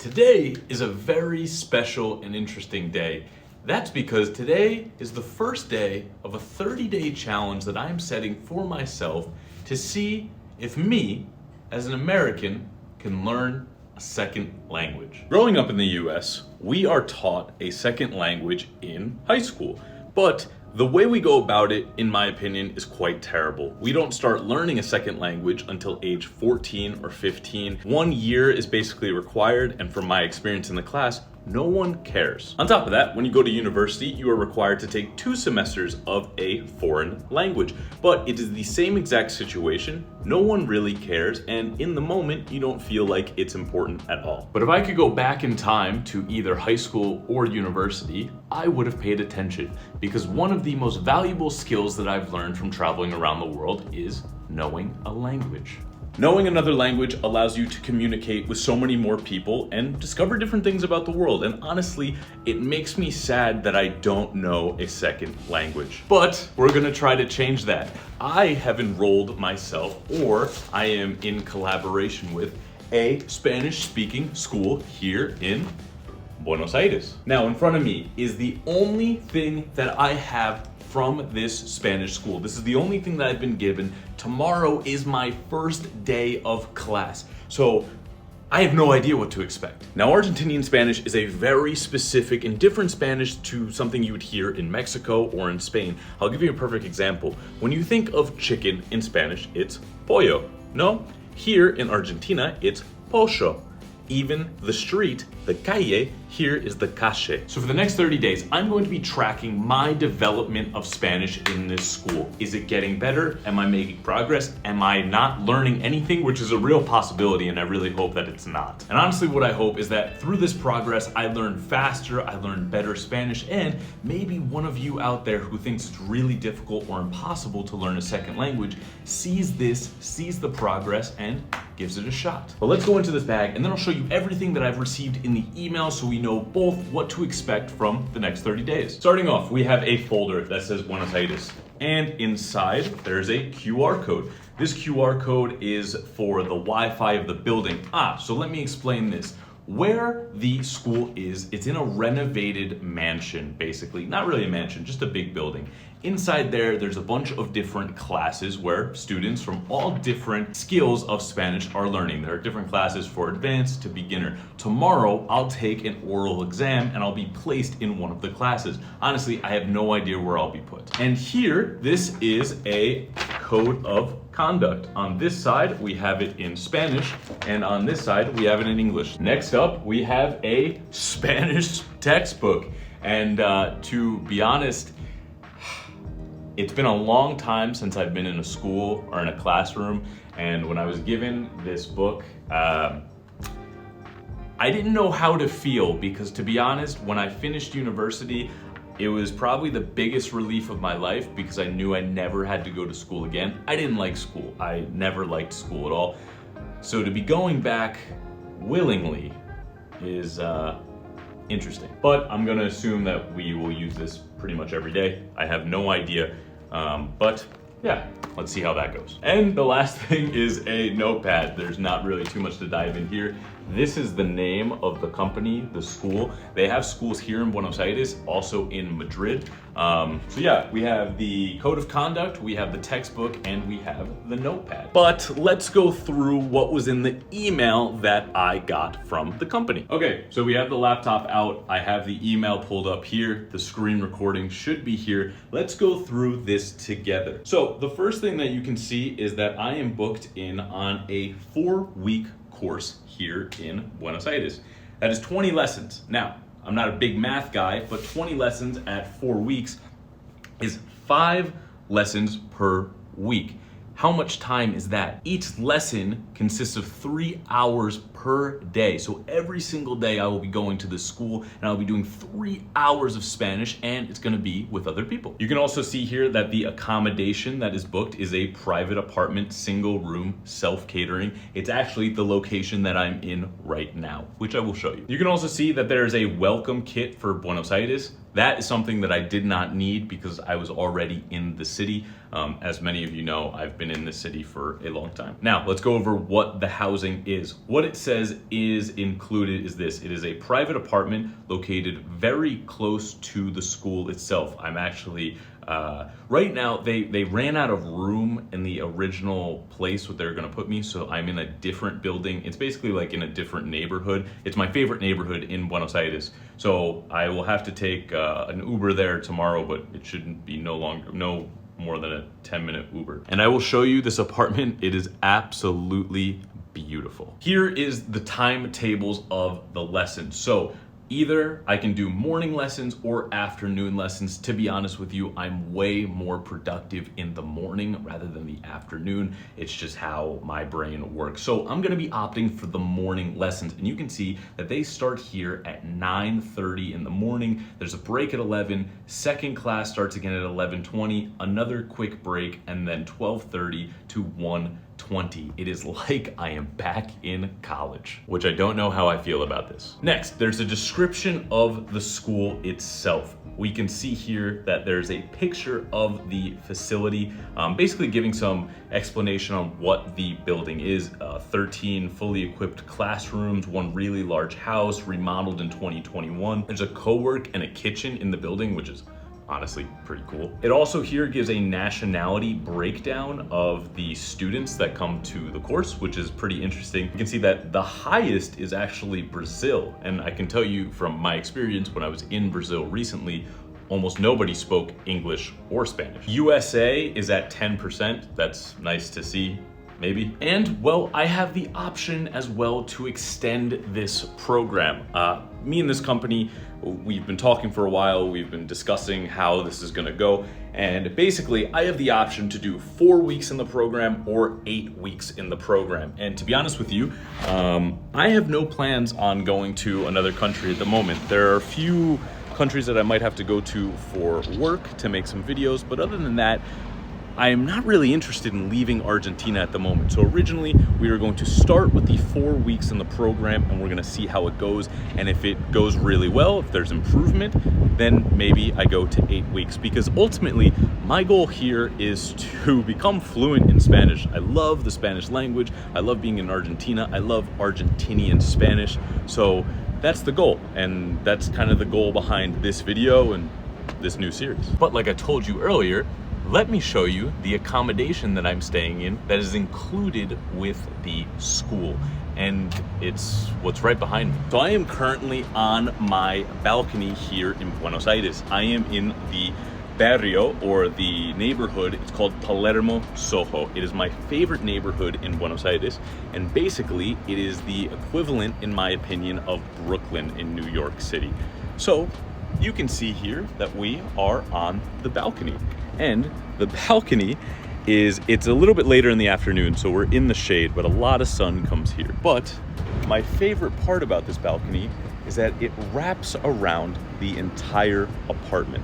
Today is a very special and interesting day. That's because today is the first day of a 30-day challenge that I'm setting for myself to see if me, as an American, can learn a second language. Growing up in the US, we are taught a second language in high school, but the way we go about it, in my opinion, is quite terrible. We don't start learning a second language until age 14 or 15. 1 year is basically required, and from my experience in the class, no one cares. On top of that, when you go to university, you are required to take 2 semesters of a foreign language. But it is the same exact situation. No one really cares, and in the moment, you don't feel like it's important at all. But if I could go back in time to either high school or university, I would have paid attention, because one of the most valuable skills that I've learned from traveling around the world is knowing a language. Knowing another language allows you to communicate with so many more people and discover different things about the world. And honestly, it makes me sad that I don't know a second language. But we're gonna try to change that. I have enrolled myself, or I am in collaboration with, a Spanish-speaking school here in Buenos Aires. Now, in front of me is the only thing that I have from this Spanish school. This is the only thing that I've been given. Tomorrow is my first day of class, so I have no idea what to expect. Now, Argentinian Spanish is a very specific and different Spanish to something you would hear in Mexico or in Spain. I'll give you a perfect example. When you think of chicken in Spanish, it's pollo. No, here in Argentina, it's pollo. Even the street, the calle, here is the calle. So for the next 30 days, I'm going to be tracking my development of Spanish in this school. Is it getting better? Am I making progress? Am I not learning anything? Which is a real possibility, and I really hope that it's not. And honestly, what I hope is that through this progress, I learn faster, I learn better Spanish, and maybe one of you out there who thinks it's really difficult or impossible to learn a second language sees this, sees the progress, and gives it a shot. But let's go into this bag, and then I'll show you everything that I've received in the email so we know both what to expect from the next 30 days. Starting off, we have a folder that says Buenos Aires, and inside there's a QR code. This QR code is for the Wi-Fi of the building. So let me explain this. Where the school is, it's in a renovated mansion, basically. Not really a mansion, just a big building. Inside there's a bunch of different classes where students from all different skills of Spanish are learning. There are different classes for advanced to beginner. Tomorrow, I'll take an oral exam and I'll be placed in one of the classes. Honestly, I have no idea where I'll be put. And here, this is a code of conduct. On this side, we have it in Spanish, and on this side, we have it in English. Next up, we have a Spanish textbook. And to be honest, it's been a long time since I've been in a school or in a classroom, and when I was given this book, I didn't know how to feel, because to be honest, when I finished university, it was probably the biggest relief of my life because I knew I never had to go to school again. I didn't like school. I never liked school at all. So to be going back willingly is interesting. But I'm gonna assume that we will use this pretty much every day. I have no idea, but yeah, let's see how that goes. And the last thing is a notepad. There's not really too much to dive in here. This is the name of the company, the school. They have schools here in Buenos Aires, also in Madrid. So yeah, we have the code of conduct, we have the textbook, and we have the notepad. But let's go through what was in the email that I got from the company. Okay, so we have the laptop out. I have the email pulled up here. The screen recording should be here. Let's go through this together. So the first thing that you can see is that I am booked in on a 4-week course here in Buenos Aires. That is 20 lessons. Now, I'm not a big math guy, but 20 lessons at 4 weeks is 5 lessons per week. How much time is that? Each lesson consists of 3 hours per day. So every single day I will be going to this school and I'll be doing 3 hours of Spanish, and it's gonna be with other people. You can also see here that the accommodation that is booked is a private apartment, single room, self-catering. It's actually the location that I'm in right now, which I will show you. You can also see that there's a welcome kit for Buenos Aires. That is something that I did not need because I was already in the city. As many of you know, I've been in the city for a long time. Now, let's go over what the housing is. What it says is included is this. It is a private apartment located very close to the school itself. I'm actually, right now, they ran out of room in the original place where they're gonna put me, so I'm in a different building. It's basically like in a different neighborhood. It's my favorite neighborhood in Buenos Aires. So I will have to take an Uber there tomorrow, but it shouldn't be no more than a 10-minute Uber. And I will show you this apartment. It is absolutely beautiful. Here is the timetables of the lessons. So either I can do morning lessons or afternoon lessons. To be honest with you, I'm way more productive in the morning rather than the afternoon. It's just how my brain works. So I'm gonna be opting for the morning lessons. And you can see that they start here at 9:30 in the morning. There's a break at 11. Second class starts again at 11:20, another quick break, and then 12:30 to 1:20. It is like I am back in college, which I don't know how I feel about this. Next, there's a description of the school itself. We can see here that there's a picture of the facility, basically giving some explanation on what the building is. 13 fully equipped classrooms, one really large house remodeled in 2021. There's a co-work and a kitchen in the building, which is honestly pretty cool. It also here gives a nationality breakdown of the students that come to the course, which is pretty interesting. You can see that the highest is actually Brazil. And I can tell you from my experience when I was in Brazil recently, almost nobody spoke English or Spanish. USA is at 10%. That's nice to see. Maybe. And well, I have the option as well to extend this program. Me and this company, we've been talking for a while. We've been discussing how this is gonna go. And basically I have the option to do 4 weeks in the program or 8 weeks in the program. And to be honest with you, I have no plans on going to another country at the moment. There are a few countries that I might have to go to for work to make some videos, but other than that, I am not really interested in leaving Argentina at the moment. So originally we were going to start with the 4 weeks in the program and we're gonna see how it goes. And if it goes really well, if there's improvement, then maybe I go to 8 weeks, because ultimately my goal here is to become fluent in Spanish. I love the Spanish language. I love being in Argentina. I love Argentinian Spanish. So that's the goal. And that's kind of the goal behind this video and this new series. But like I told you earlier, let me show you the accommodation that I'm staying in that is included with the school. And it's what's right behind me. So I am currently on my balcony here in Buenos Aires. I am in the barrio, or the neighborhood. It's called Palermo Soho. It is my favorite neighborhood in Buenos Aires. And basically it is the equivalent, in my opinion, of Brooklyn in New York City. So you can see here that we are on the balcony. And the balcony it's a little bit later in the afternoon, so we're in the shade, but a lot of sun comes here. But my favorite part about this balcony is that it wraps around the entire apartment.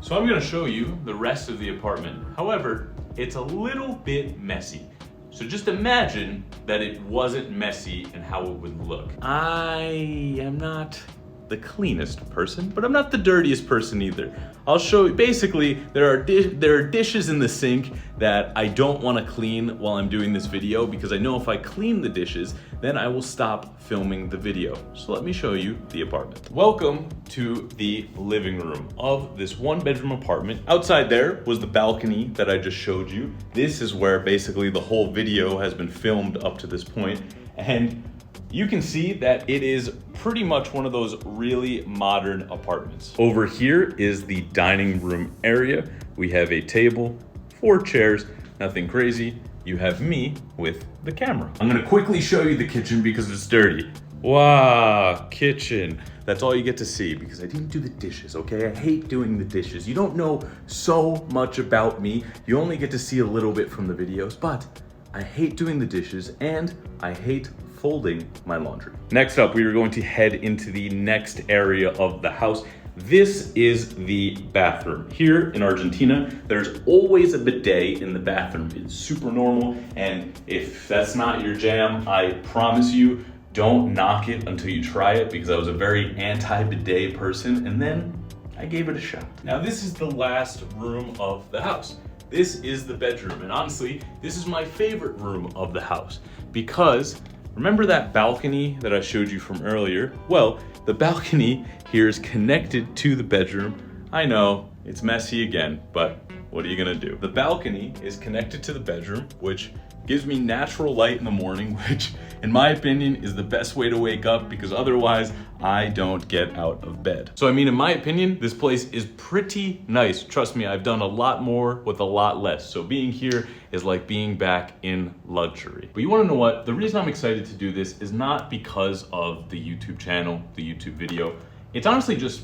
So I'm gonna show you the rest of the apartment. However, it's a little bit messy. So just imagine that it wasn't messy and how it would look. I am not the cleanest person, but I'm not the dirtiest person either. I'll show you, basically, there are dishes in the sink that I don't wanna clean while I'm doing this video, because I know if I clean the dishes, then I will stop filming the video. So let me show you the apartment. Welcome to the living room of this 1-bedroom apartment. Outside there was the balcony that I just showed you. This is where basically the whole video has been filmed up to this point. And you can see that it is pretty much one of those really modern apartments. Over here is the dining room area. We have a table, 4 chairs, nothing crazy. You have me with the camera. I'm gonna quickly show you the kitchen because it's dirty. Wow, kitchen. That's all you get to see because I didn't do the dishes, okay? I hate doing the dishes. You don't know so much about me. You only get to see a little bit from the videos, but I hate doing the dishes and I hate folding my laundry. Next up, we are going to head into the next area of the house. This is the bathroom. Here in Argentina, there's always a bidet in the bathroom. It's super normal, and if that's not your jam, I promise you, don't knock it until you try it, because I was a very anti-bidet person, and then I gave it a shot. Now this is the last room of the house. This is the bedroom, and honestly, this is my favorite room of the house, because remember that balcony that I showed you from earlier? Well, the balcony here is connected to the bedroom. I know, it's messy again, but what are you gonna do? The balcony is connected to the bedroom, which gives me natural light in the morning, which in my opinion is the best way to wake up, because otherwise I don't get out of bed. So I mean, in my opinion, this place is pretty nice. Trust me, I've done a lot more with a lot less. So being here is like being back in luxury. But you wanna know what? The reason I'm excited to do this is not because of the YouTube channel, the YouTube video. It's honestly just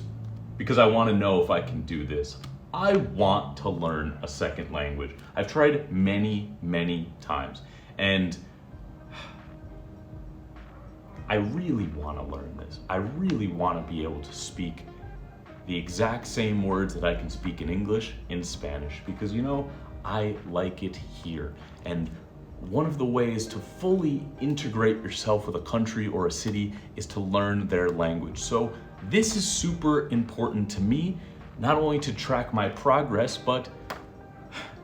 because I wanna know if I can do this. I want to learn a second language. I've tried many, many times, and I really want to learn this. I really want to be able to speak the exact same words that I can speak in English in Spanish, because you know, I like it here. And one of the ways to fully integrate yourself with a country or a city is to learn their language. So this is super important to me, not only to track my progress, but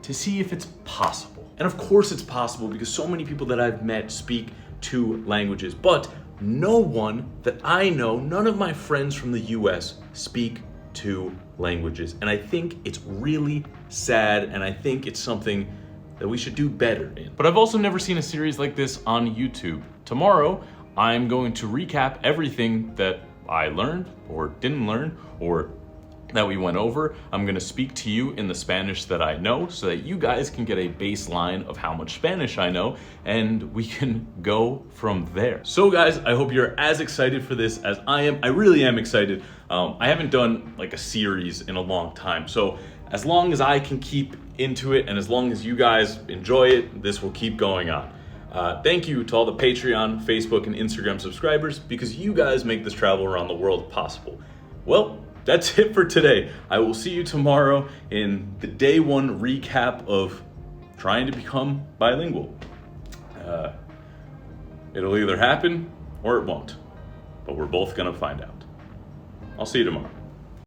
to see if it's possible. And of course it's possible, because so many people that I've met speak 2 languages, but no one that I know, none of my friends from the US speak 2 languages. And I think it's really sad, and I think it's something that we should do better in. But I've also never seen a series like this on YouTube. Tomorrow, I'm going to recap everything that I learned or didn't learn, or that we went over. I'm gonna speak to you in the Spanish that I know, so that you guys can get a baseline of how much Spanish I know, and we can go from there. So guys, I hope you're as excited for this as I am. I really am excited. I haven't done like a series in a long time, so as long as I can keep into it, and as long as you guys enjoy it, this will keep going on. Thank you to all the Patreon, Facebook, and Instagram subscribers, because you guys make this travel around the world possible. Well, that's it for today. I will see you tomorrow in the day 1 recap of trying to become bilingual. It'll either happen or it won't, but we're both gonna find out. I'll see you tomorrow.